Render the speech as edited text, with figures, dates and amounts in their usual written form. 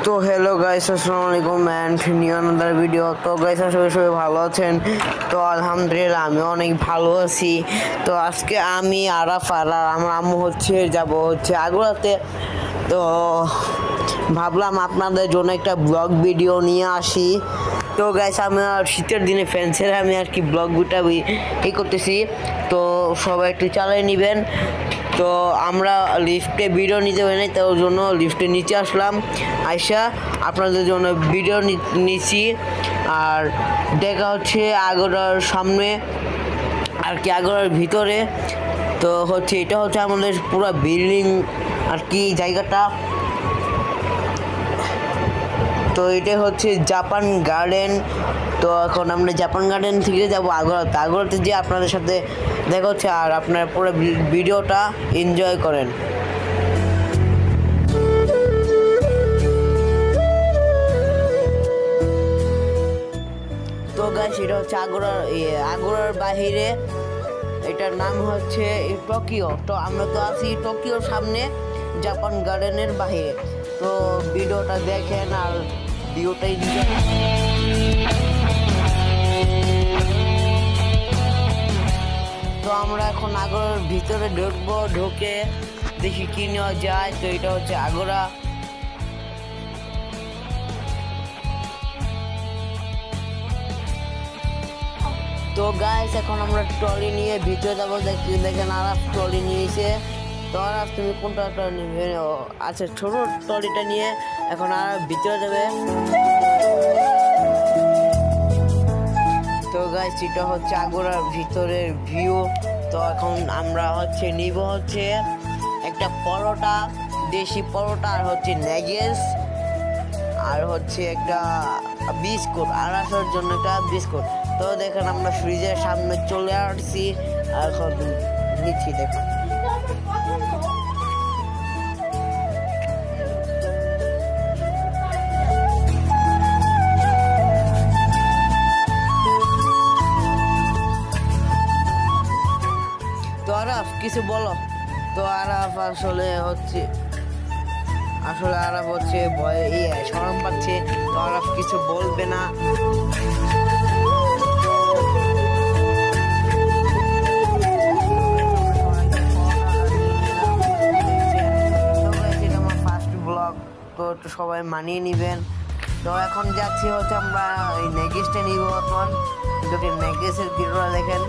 তো hello guys, আসসালামু আলাইকুম অ্যান্ড নিউ আনাদার ভিডিও। তো গাইস, আসলে সবাই ভালো আছেন? তো আলহামদুলিল্লাহ আমি অনেক ভালো আছি। তো আজকে আমি আরাফ আর আমার আম্মু যাব আগ্রাতে। তো ভাবলাম আপনাদের জন্য একটা ব্লগ ভিডিও নিয়ে আসি। তো গাইস, আমি শীতের দিনে ফ্যান্সের আমি আর কি ব্লগ ভিডিওটা করতেছি। তো সবাই একটু চালিয়ে নেবেন। তো আমরা লিফটে ভিডিও নিতে পারি নাই, তার জন্য লিফটে নিচে আসলাম। আয়সা আপনাদের জন্য ভিডিও নিচ্ছি। আর দেখা হচ্ছে আগরার সামনে আর কি, আগরার ভিতরে। তো এটা হচ্ছে আমাদের পুরো বিল্ডিং আর কি জায়গাটা। তো এটা হচ্ছে জাপান গার্ডেন। তো এখন আমরা জাপান গার্ডেন থেকে যাবো আগ্রাতে যে আপনাদের সাথে দেখা হচ্ছে। আর আপনারা পুরো ভিডিওটা এনজয় করেন। তো গাইস, এটা হচ্ছে আগ্রার বাহিরে। এটার নাম হচ্ছে টোকিও। তো আমরা তো আছি টোকিওর সামনে, জাপান গার্ডেনের বাহিরে। তো ভিডিওটা দেখেন আর ভিডিওটাই দিবেন। তো আমরা এখন আগ্রার ভিতরে ঢুকবো, ঢুকে দেখি কি নেওয়া যায়। তো এটা হচ্ছে আগ্রা। তো গাইস, এখন আমরা ট্রলি নিয়ে ভিতরে যাবো। দেখেন আরাফ ট্রলি নিয়েছে। তো আরাফ, তুমি কোনটা নিবে? আচ্ছা, ছোট ট্রলিটা নিয়ে এখন আরাফ ভিতরে যাবে। তো গাইস, এটা হচ্ছে আগ্রার ভিতরের ভিউ। তো এখন আমরা নিব একটা পরোটা, দেশি পরোটা, আর ন্যাগেটস, আর একটা বিস্কুট, আনাসার জন্য একটা বিস্কুট। তো দেখেন আমরা ফ্রিজের সামনে চলে আসছি। এখন নিচ্ছি, দেখুন। তো আরাফ, কিছু বলো। তো আরাফ আসলে আরাফ ভয়ে শরম পাচ্ছে। তো আরাফ কিছু বলবে না। আমার ফার্স্ট ব্লগ, তো একটু সবাই মানিয়ে নিবেন। তো এখন যাচ্ছি আমরা এই নেগেসটা নিব। এখন নেগেসের ভিডিওটা দেখেন।